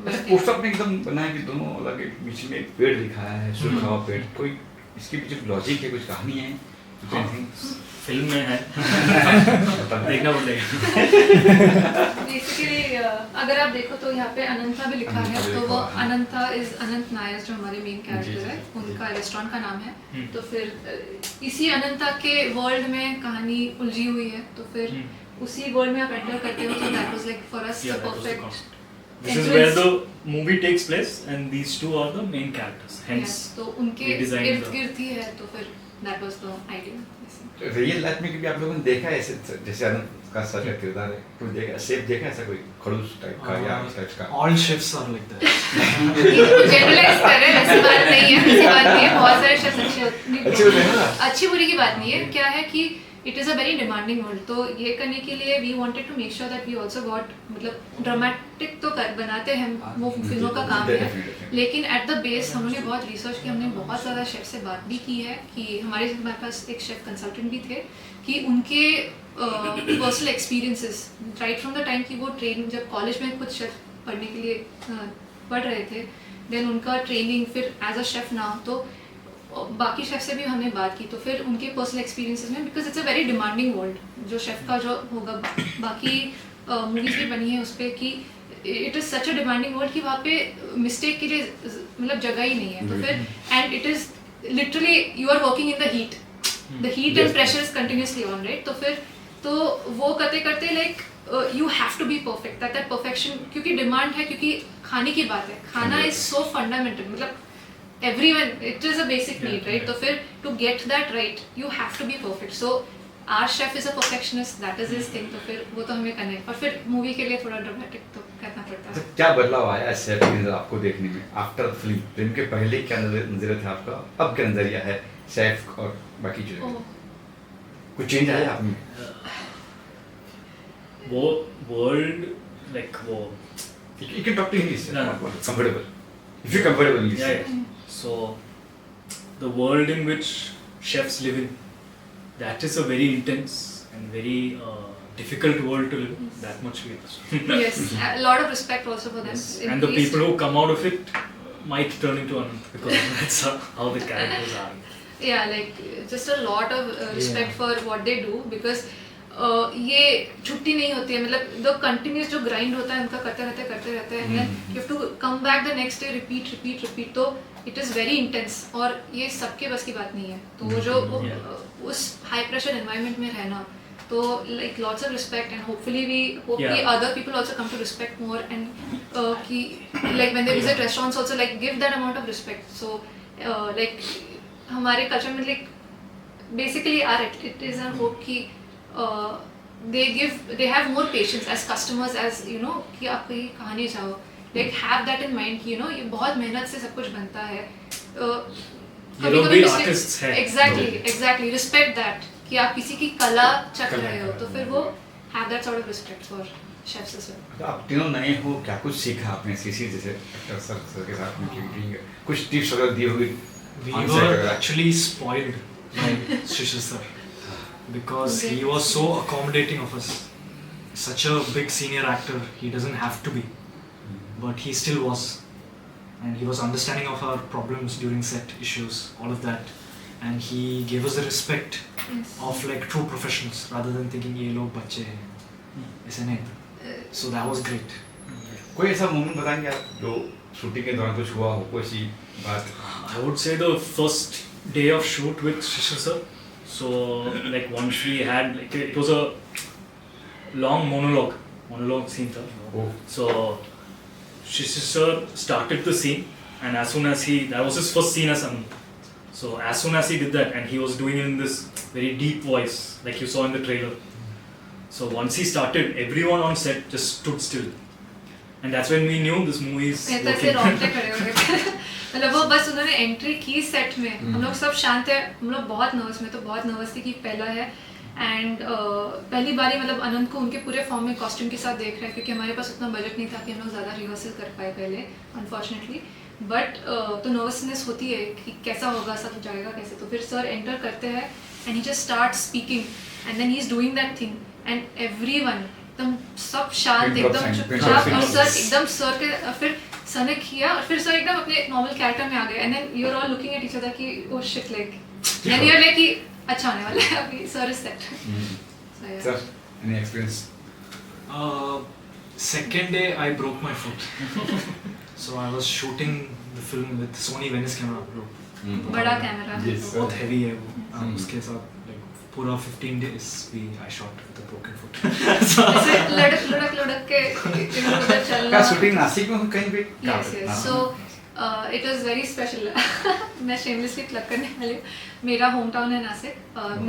बट पोस्टर में एकदम बना है कि दोनों अलग, एक बीच में एक पेड़ दिखाया है, सूखा हुआ पेड़। कोई इसके पीछे लॉजिक है, कुछ कहानी है? कुछ anything? फिल्म में है, देखना पड़ेगा। बेसिकली अगर आप देखो तो यहाँ पे अनंता भी लिखा है, तो वो अनंता इज अनंत नायर, जो हमारे मेन कैरेक्टर है, उनका रेस्टोरेंट का नाम है। तो फिर इसी अनंता के वर्ल्ड में कहानी उलझी हुई है, तो फिर उसी वर्ल्ड में आप एंटर करते हो। तो that was like for us the perfect. This is where the movie takes place, and these two are the main characters. Hence, तो उनके we designed इर्द the- गिर्द ही है, तो फिर that was the idea. Real life में कभी आप लोगों ने देखा है ऐसे, जैसे अनंत का सर का किरदार है, कोई देखा शेफ देखा ऐसा कोई खड़ूस टाइप का या इस टाइप का? All chefs are like that. Generalise कर रहे हैं, ऐसी बात नहीं है, ऐसी बात नहीं है। बहुत सारे शेफ्स अच्छे होते हैं ना? अच्छी बुरी की बात नहीं है। क्या है कि it is a very demanding world, तो ये करने के लिए we wanted to make sure that we also got, मतलब ड्रामेटिक तो बनाते हैं, वो फिल्मों का काम है, लेकिन एट द बेस हमने बहुत रिसर्च की, हमने बहुत ज़्यादा शेफ से बात भी की है कि हमारे पास एक शेफ कंसल्टेंट भी थे, कि उनके personal experiences right from the time कि वो ट्रेन, जब कॉलेज में कुछ शेफ पढ़ने के लिए पढ़ रहे थे, देन उनका ट्रेनिंग, फिर एज अ शेफ नाउ, तो बाकी शेफ से भी हमने बात की, तो फिर उनके पर्सनल एक्सपीरियंसेस में, because it's a very demanding world, जो शेफ का जो होगा, बाकी मूवीज भी बनी है उस पर कि it is such a demanding world कि वहाँ पे मिस्टेक के लिए मतलब जगह ही नहीं है। तो फिर and it is literally you are working in the heat and pressure is continuously on, right? तो फिर तो वो करते करते like you have to be perfect, that perfection, क्योंकि डिमांड है, क्योंकि खाने की बात है, खाना इज सो फंडामेंटल, मतलब everyone, it is a basic need, right? तो फिर to get that right you have to be perfect, so our chef is a perfectionist, that is his thing, तो फिर वो तो हमें करना है, और फिर मूवी के लिए थोड़ा ड्रामेटिक तो करना पड़ता है। क्या बदलाव आया शेफ के नजर आपको देखने में आफ्टर फिल्म के पहले क्या नजरिया था आपका, अब क्या नजरिया है शेफ और बाकी चीजों? कुछ चेंज आया आप में? वो वर्ल्ड लाइक वो You can talk to English, No. comfortable. If you're comfortable English. yeah. So the world in which chefs live in, that is a very intense and very difficult world to live in. That much we understand. Yes, a lot of respect also for them. Yes. And the people who come out of it might turn into Anant, because that's how the characters are. Yeah, like just a lot of respect for what they do, because ये छुट्टी नहीं होती है, मतलब the continuous जो grind होता है उनका करते रहते हैं, you have to come back the next day, repeat, तो इट इज़ वेरी इंटेंस, और ये सबके बस की बात नहीं है। तो वो जो उस हाई प्रेशर एनवायरनमेंट में रहना, तो like lots of respect, and hopefully we hope कि other people also come to respect more, and कि like when they visit restaurants also like give that amount of respect. So like हमारे culture में like basically it is our hope कि they have more patience as customers, as you know कि आप कहीं कहानी चाहो, like have that in mind कि you know ये बहुत मेहनत से सब कुछ बनता है, ये लोग भी artists हैं। exactly respect that कि आप किसी की कला चख रहे हो, तो फिर वो have that sort of respect for chefs as well। तो आप तीनों नए हो, क्या कुछ सीखा आपने सीसी जैसे एक्टर सर के साथ में, कुछ टिप्स वगैरह दी होगी? We were actually spoiled by Shishir sir because he was so accommodating of us. Such a big senior actor, he doesn't have to be, but he still was, and he was understanding of our problems during set issues, all of that, and he gave us the respect of like true professionals rather than thinking ये लोग बच्चे हैं, ऐसे नहीं। So that was great. कोई ऐसा moment बताएंगे आप जो शूटिंग के दौरान कुछ हुआ हो, कोई सी बात? I would say the first day of shoot with Shishir sir. So like once we had like it was a long monologue scene tha. Oh. So Shishir sir started the scene, and as soon as that was his first scene as Anant. So as soon as he did that, and he was doing it in this very deep voice like you saw in the trailer. So once he started, everyone on set just stood still, and that's when we knew this movie is working. मतलब वो बस उन्होंने entry की set में, हम लोग सब शांत है, हम लोग बहुत नर्वस, मैं तो बहुत नर्वस थी कि पहला है, एंड पहली बारी मतलब अनंत को उनके पूरे फॉर्म में कॉस्ट्यूम के साथ देख रहे हैं, क्योंकि हमारे पास उतना बजट नहीं था कि हम लोग ज़्यादा रिहर्सल कर पाए पहले अनफॉर्चुनेटली, बट तो नर्वसनेस होती है कि कैसा होगा, सब जाएगा कैसे। तो फिर सर एंटर करते हैं and he just start speaking, and then he is doing that thing, and everyone एकदम सब शांत, एकदम चुपचाप, और सर एकदम सर के फिर सर ने किया, और फिर सर एकदम अपने नॉर्मल कैरेक्टर में आ गए, and then you are all looking at each other कि oh shit, like and you are like कि अच्छा होने वाला है अभी, sir is set. Sir any experience? Second day I broke my foot. So I was shooting the film with Sony Venice camera bro. बड़ा camera है, बहुत heavy है वो, उसके साथ पूरा 15 days I shot with a broken foot. ऐसे लड़क के इधर चलना। क्या शूटिंग नासिक में कहीं पे? Yes. So it was very special. मैं shamelessly plug करने वाली हूँ, मेरा होम टाउन है नासिक,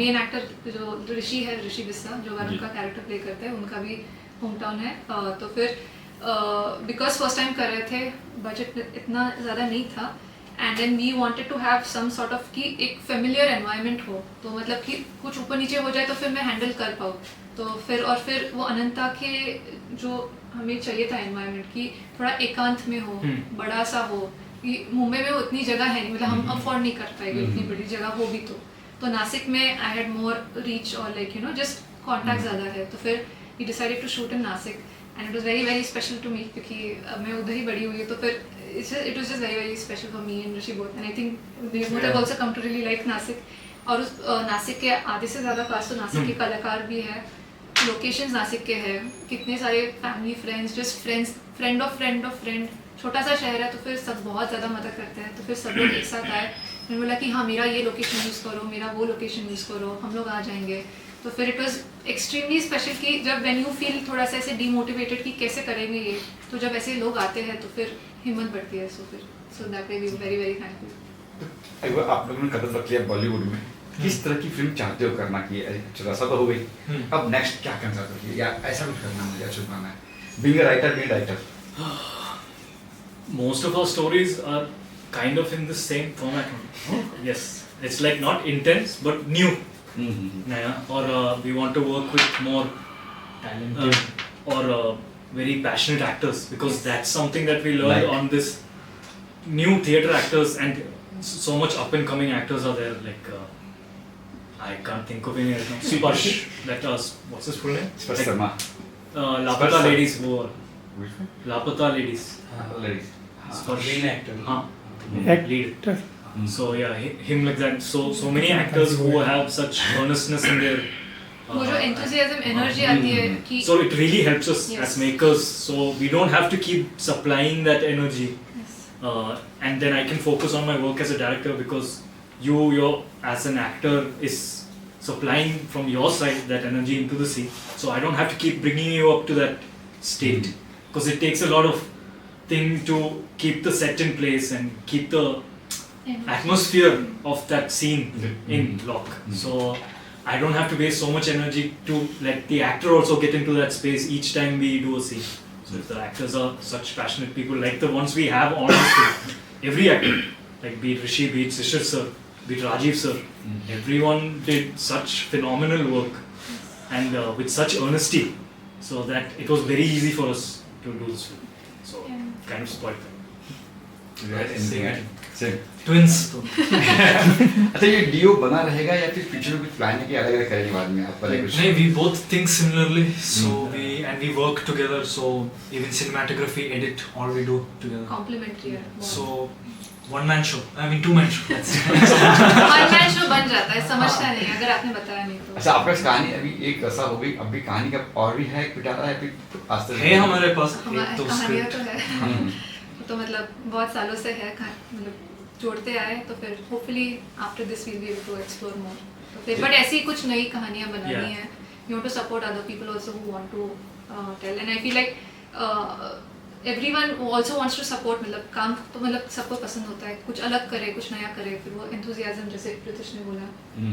मेन एक्टर जो ऋषि है, ऋषि बिस्सा जो वरुण का कैरेक्टर प्ले करते हैं, उनका भी होम टाउन है। तो फिर बिकॉज फर्स्ट टाइम कर रहे थे, बजट इतना ज़्यादा नहीं था, and then we wanted to have some sort of कि एक फेमिलियर एनवायरनमेंट हो, तो मतलब कि कुछ ऊपर नीचे हो जाए तो फिर मैं हैंडल कर पाऊँ। तो फिर वो अनंता के जो हमें चाहिए था एनवायरनमेंट कि थोड़ा एकांत में हो, बड़ा सा हो, कि मुंबई में उतनी जगह है नहीं, मतलब हम अफोर्ड नहीं कर पाएंगे उतनी बड़ी जगह हो भी। तो नासिक में आई हैड मोर रीच और like you know just contact ज़्यादा है, तो फिर we decided to shoot in Nashik, and it was very very special to me, क्योंकि मैं उधर ही बड़ी हुई, तो फिर it was just very very special for me and Rishi both, and I think they both have also come to really like Nasik. और उस नासिक के आधे से ज़्यादा पास तो नासिक के कलाकार भी है, लोकेशंस नासिक के हैं, कितने सारे family friends, just friends, friend of friend, छोटा सा शहर है, तो फिर सब बहुत ज़्यादा मदद करते हैं। तो फिर सब लोग एक साथ आए, मैंने बोला कि हाँ मेरा ये लोकेशन यूज़ करो, मेरा वो लोकेशन यूज़ करो, हम लोग आ जाएंगे। तो फिर इट वॉज एक्सट्रीमली स्पेशल कि जब व्हेन यू फील थोड़ा सा ऐसे डीमोटिवेटेड कि कैसे करेंगे ये, तो जब ऐसे लोग आते हैं तो फिर हिम्मत बढ़ती है। So that way we very very thankful. एक बार आप लोगों ने कदम रख लिया बॉलीवुड में, किस तरह की फिल्म चाहते हो करना की? चौरासा तो हो गई, अब नेक्स्ट क्या करना चाहते हो, या ऐसा कुछ करना मुझे अच्छा करना है? Being a writer, most of our stories are kind of in the same format. Yes, it's like not intense but new. Or we want to work with more talented or very passionate actors, because that's something that we learned on this new theatre actors, and so much up and coming actors are there, like I can't think of any right now. Sparsh, that what's his full name? Sparsh Sharma. Lapata Ladies, wo Lapata Ladies. Sparsh main actor. Lead. So yeah, him like that. So many actors who have such earnestness in their वो जो enthusiasm, energy आती है कि So it really helps us Yes. as makers. So we don't have to keep supplying that energy, Yes. and then I can focus on my work as a director because you're as an actor is supplying from your side that energy into the scene. So I don't have to keep bringing you up to that state because it takes a lot of thing to keep the set in place and keep the atmosphere of that scene in lock. So I don't have to waste so much energy to let the actor also get into that space each time we do a scene. So if the actors are such passionate people like the ones we have on the screen, every actor, like be it Rishi, be it Shishir sir, be it Rajiv sir, everyone did such phenomenal work and with such earnesty, so that it was very easy for us to do this film. So kind of spoiled them. Same Twins. तो अच्छा ये do बना रहेगा या फिर future में कुछ plan है कि अलग अलग करेंगे बाद में आप अलग कुछ No, we both think similarly, so we work together. So even cinematography, edit, all we do together. Complimentary है So one man show. I mean 2 man show. That's one man show बन जाता है, समझता नहीं अगर आपने बताया नहीं तो अच्छा आपका कहानी अभी एक ऐसा हो गई अभी कहानी का और भी है पिटारा है फिर आज तक है हमारे पास एक हमारी तो कहानियाँ script. तो है तो मतलब बहुत सालों से है मतलब जोड़ते आए तो फिर hopefully after this will be able to explore more तो फिर बट ऐसी कुछ नई कहानियाँ बनानी Yeah. है you want to support other people also who want to tell and I feel like everyone also wants to support मतलब काम तो मतलब सबको पसंद होता है कुछ अलग करे कुछ नया करे फिर वो एंथुसियाज्म जैसे प्रीतिश ने बोला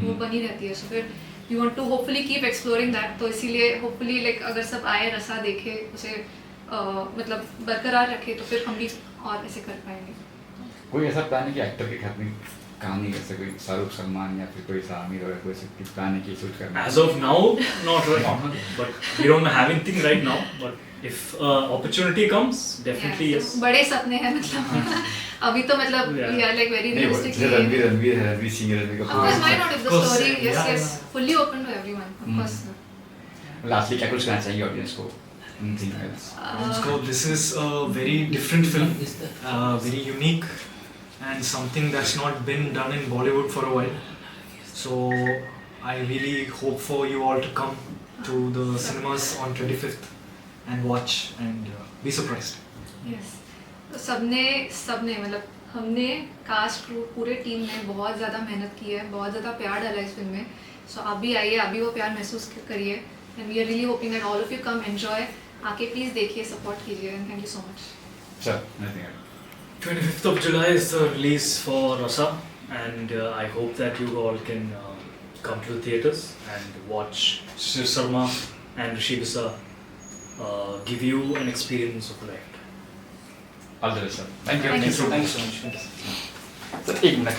वो बनी रहती है सो फिर you want to hopefully keep exploring that तो इसीलिए होपफुली लाइक अगर सब आए रसा देखे उसे मतलब बरकरार रखे तो फिर हम भी और ऐसे कर पाएंगे कोई ऐसा प्लान है कि एक्टर के घर में कहानी जैसे कोई शाहरुख सलमान या फिर कोई आमिर और कोई ऐसा कुछ प्लान है कि शूट करना As of now, not right now, but we don't have anything right now. But if opportunity comes, definitely Yeah, yes. तो बड़े सपने हैं मतलब अभी तो मतलब Yeah. we are like very नहीं वो realistic जैसे रणवीर है Ranveer Singh Ranveer of course why not if the course, story yes yeah, yes yeah. fully open to everyone of course lastly क्या कुछ कहना चाहिए ऑडियंस को Anything else? Let's go. This is a very different film, very unique, and something that's not been done in Bollywood for a while. So I really hope for you all to come to the cinemas on 25th and watch and be surprised. yes तो सबने मतलब हमने cast crew पूरे team ने बहुत ज़्यादा मेहनत की है बहुत ज़्यादा प्यार डाला है इस फिल्म में सो आप भी आइए आप भी वो प्यार महसूस करिए and we are really hoping that all of you come enjoy आके प्लीज़ देखिए सपोर्ट कीजिए and thank you so much Sure, nothing else. 25th of July is the release for Rasa, and I hope that you all can come to the theaters and watch Shishir Sharma and Rishi Bisa give you an experience of life. All the best, sir. Thank you. Thank you so Thank much. you. Sir, एक minute